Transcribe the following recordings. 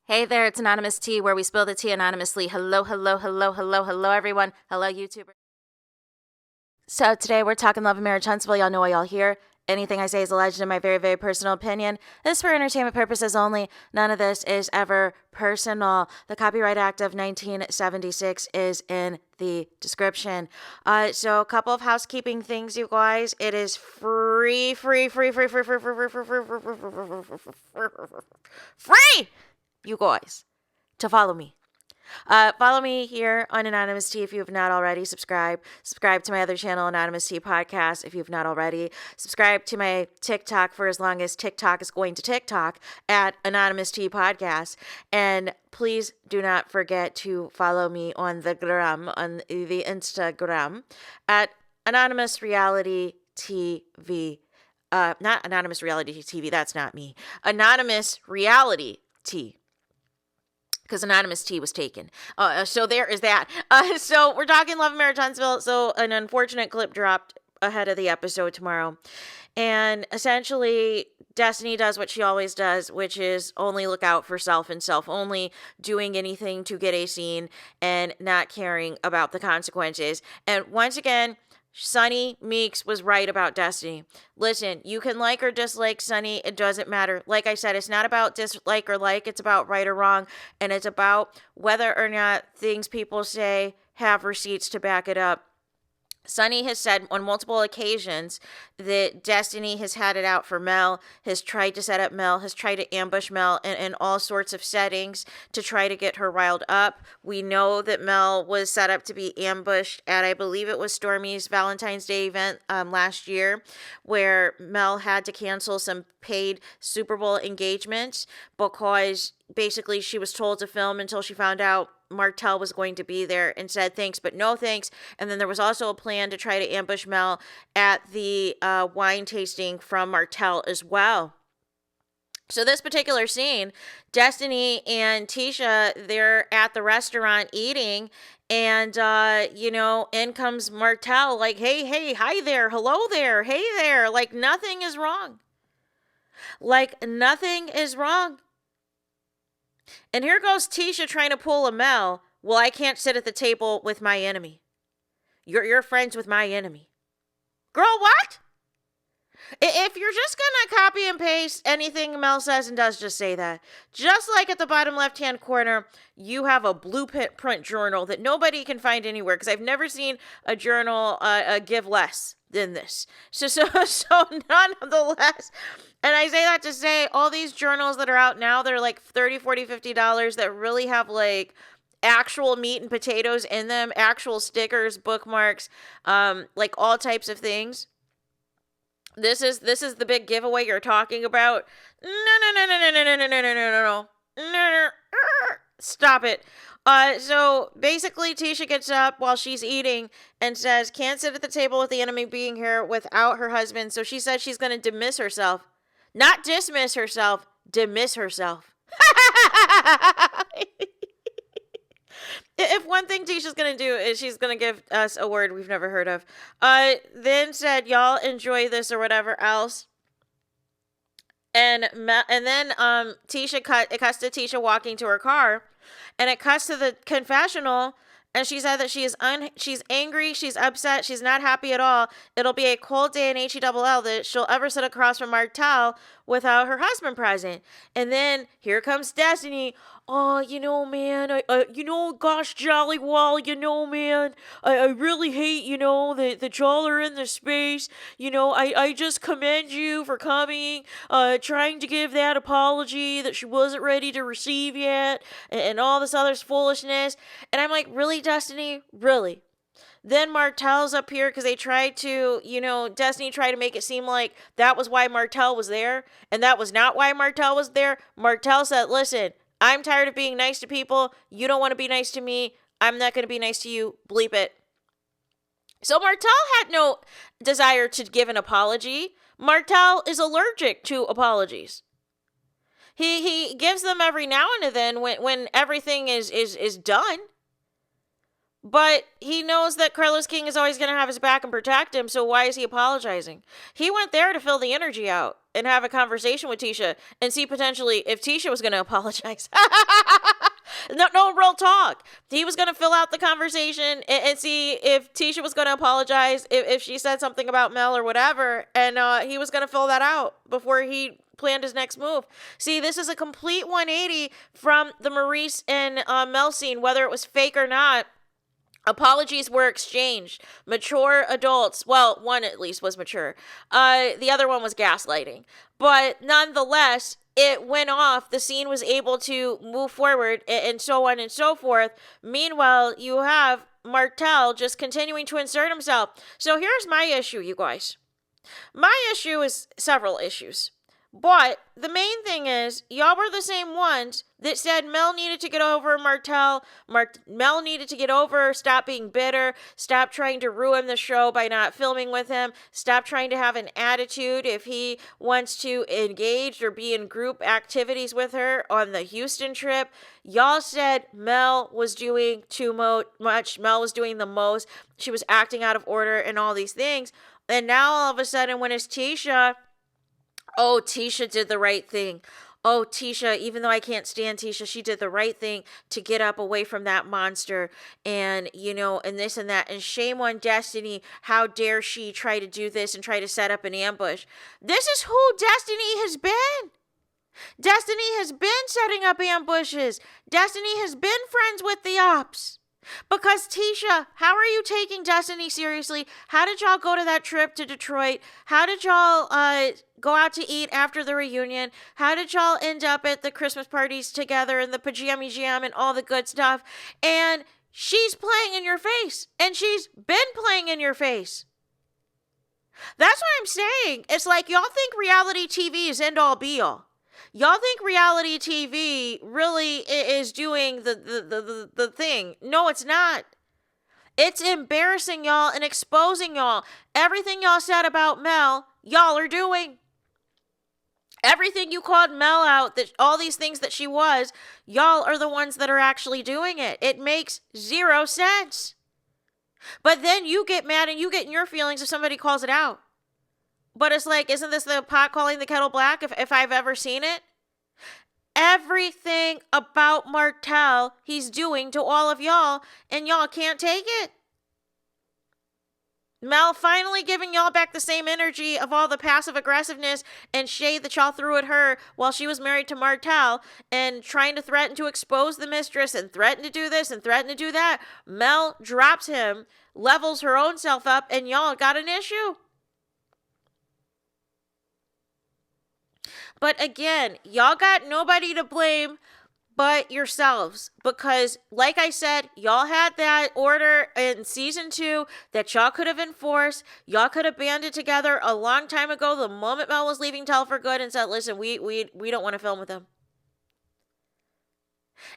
Hey there, it's Anonymous Tea, where we spill the tea anonymously. Hello, hello, hello, hello, hello, everyone. Hello, YouTuber. So today we're talking love and marriage Huntsville. Y'all know why y'all here. Anything I say is alleged in my very, very personal opinion. This is for entertainment purposes only. None of this is ever personal. The Copyright Act of 1976 is in the description. So a couple of housekeeping things, you guys. It is free, you guys, to follow me. Follow me here on Anonymous Tea if you have not already. Subscribe to my other channel, Anonymous Tea Podcast, if you have not already. Subscribe to my TikTok for as long as TikTok is going to TikTok at Anonymous Tea Podcast. And please do not forget to follow me on the Instagram at Anonymous Reality TV. Not Anonymous Reality TV, that's not me. Anonymous Reality Tea. Because Anonymous Tea was taken. So there is that. So we're talking Love and Marriage Huntsville. So an unfortunate clip dropped ahead of the episode tomorrow. And essentially, Destiny does what she always does, which is only look out for self and self only, doing anything to get a scene and not caring about the consequences. And once again, Sunny Meeks was right about Destiny. Listen, you can like or dislike Sunny. It doesn't matter. Like I said, it's not about dislike or like. It's about right or wrong. And it's about whether or not things people say have receipts to back it up. Sunny has said on multiple occasions that Destiny has had it out for Mel, has tried to set up Mel, has tried to ambush Mel in all sorts of settings to try to get her riled up. We know that Mel was set up to be ambushed at, I believe it was Stormy's Valentine's Day event last year, where Mel had to cancel some paid Super Bowl engagements because basically she was told to film until she found out Martell was going to be there and said thanks but no thanks. And then there was also a plan to try to ambush Mel at the wine tasting from Martell as well. So this particular scene, Destiny and Tisha, they're at the restaurant eating, and in comes Martell like, hey, hi there, hello there, hey there, like nothing is wrong. Like nothing is wrong. And here goes Tisha trying to pull a Mel. Well, I can't sit at the table with my enemy. You're friends with my enemy. Girl, what? If you're just going to copy and paste anything Mel says and does, just say that. Just like at the bottom left-hand corner, you have a blueprint journal that nobody can find anywhere, because I've never seen a journal give less than this. So nonetheless, and I say that to say all these journals that are out now, they're like $30, $40, $50 that really have like actual meat and potatoes in them, actual stickers, bookmarks, like all types of things. This is the big giveaway you're talking about. No. Stop it. So basically Tisha gets up while she's eating and says, can't sit at the table with the enemy being here without her husband. So she says she's going to dismiss herself. Not dismiss herself, dismiss herself. If one thing Tisha's going to do is she's going to give us a word we've never heard of. Then said, y'all enjoy this or whatever else. And then it cuts to Tisha walking to her car. And it cuts to the confessional. And she said that she's angry, she's upset, she's not happy at all. It'll be a cold day in HELL that she'll ever sit across from Martell without her husband present. And then here comes Destiny. Oh, man, gosh, jolly wall, man, I really hate, that y'all are in this space. I just commend you for coming, trying to give that apology that she wasn't ready to receive yet, and all this other foolishness. And I'm like, really, Destiny? Really? Then Martell's up here because they tried to, Destiny tried to make it seem like that was why Martell was there, and that was not why Martell was there. Martell said, listen, I'm tired of being nice to people. You don't want to be nice to me. I'm not going to be nice to you. Bleep it. So Martell had no desire to give an apology. Martell is allergic to apologies. He gives them every now and then when everything is done. But he knows that Carlos King is always going to have his back and protect him, so why is he apologizing? He went there to fill the energy out and have a conversation with Tisha and see potentially if Tisha was going to apologize. No, real talk. He was going to fill out the conversation and see if Tisha was going to apologize, if she said something about Mel or whatever, and he was going to fill that out before he planned his next move. See, this is a complete 180 from the Maurice and Mel scene, whether it was fake or not. Apologies were exchanged. Mature adults, well, one at least was mature. The other one was gaslighting. But nonetheless, it went off. The scene was able to move forward and so on and so forth. Meanwhile, you have Martell just continuing to insert himself. So here's my issue, you guys. My issue is several issues. But the main thing is, y'all were the same ones that said Mel needed to get over Martell. Mel needed to get over, stop being bitter, stop trying to ruin the show by not filming with him, stop trying to have an attitude if he wants to engage or be in group activities with her on the Houston trip. Y'all said Mel was doing too much. Mel was doing the most. She was acting out of order and all these things. And now all of a sudden when it's Tisha... Oh, Tisha did the right thing. Oh, Tisha, even though I can't stand Tisha, she did the right thing to get up away from that monster and, and this and that. And shame on Destiny. How dare she try to do this and try to set up an ambush? This is who Destiny has been. Destiny has been setting up ambushes. Destiny has been friends with the ops. Because Tisha, how are you taking Destiny seriously? How did y'all go to that trip to Detroit? How did y'all go out to eat after the reunion? How did y'all end up at the Christmas parties together and the pajama jam and all the good stuff? And she's playing in your face. And she's been playing in your face. That's what I'm saying. It's like y'all think reality TV is end all be all. Y'all think reality TV really is doing the thing. No, it's not. It's embarrassing y'all and exposing y'all. Everything y'all said about Mel, y'all are doing. Everything you called Mel out, that all these things that she was, y'all are the ones that are actually doing it. It makes zero sense. But then you get mad and you get in your feelings if somebody calls it out. But it's like, isn't this the pot calling the kettle black if I've ever seen it? Everything about Martell he's doing to all of y'all, and y'all can't take it. Mel finally giving y'all back the same energy of all the passive aggressiveness and shade that y'all threw at her while she was married to Martell and trying to threaten to expose the mistress and threaten to do this and threaten to do that. Mel drops him, levels her own self up, and y'all got an issue. But again, y'all got nobody to blame but yourselves. Because, like I said, y'all had that order in season 2 that y'all could have enforced. Y'all could have banded together a long time ago, the moment Mel was leaving Tell for good, and said, listen, we don't want to film with him.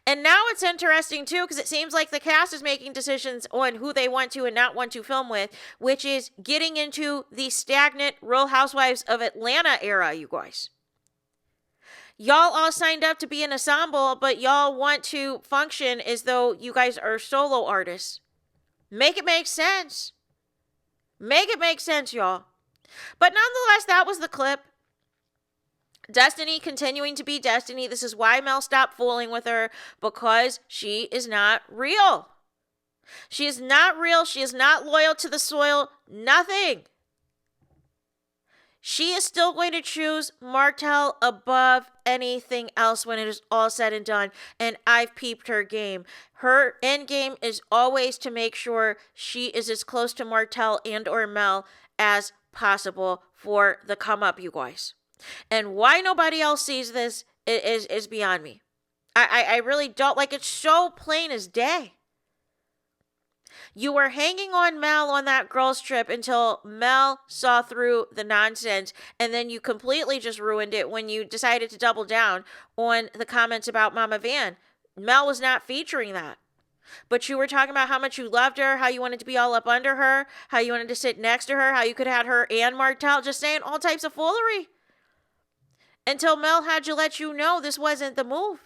And now it's interesting, too, because it seems like the cast is making decisions on who they want to and not want to film with, which is getting into the stagnant Real Housewives of Atlanta era, you guys. Y'all all signed up to be an ensemble, but y'all want to function as though you guys are solo artists. Make it make sense. Make it make sense, y'all. But nonetheless, that was the clip. Destiny continuing to be Destiny. This is why Mel stopped fooling with her, because she is not real. She is not real. She is not loyal to the soil. Nothing. She is still going to choose Martell above anything else when it is all said and done. And I've peeped her game. Her end game is always to make sure she is as close to Martell and or Mel as possible for the come up, you guys. And why nobody else sees this is beyond me. I really don't. Like, it's so plain as day. You were hanging on Mel on that girls' trip until Mel saw through the nonsense, and then you completely just ruined it when you decided to double down on the comments about Mama Van. Mel was not featuring that. But you were talking about how much you loved her, how you wanted to be all up under her, how you wanted to sit next to her, how you could have had her and Martell, just saying all types of foolery. Until Mel had to let you know this wasn't the move.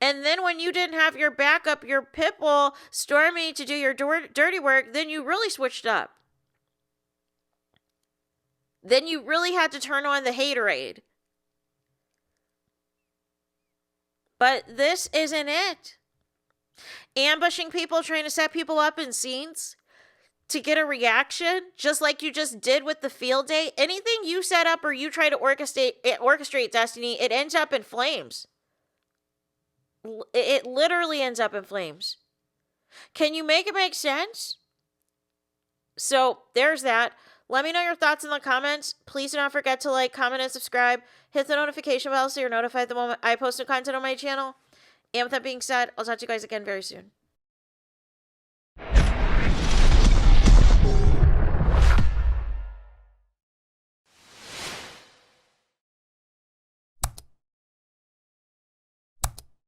And then when you didn't have your backup, your pitbull, Stormy, to do your dirty work, then you really switched up. Then you really had to turn on the haterade. But this isn't it. Ambushing people, trying to set people up in scenes to get a reaction, just like you just did with the field day. Anything you set up or you try to orchestrate, Destiny, it ends up in flames. It literally ends up in flames. Can you make it make sense? So there's that. Let me know your thoughts in the comments. Please do not forget to like, comment, and subscribe. Hit the notification bell so you're notified the moment I post new content on my channel. And with that being said, I'll talk to you guys again very soon.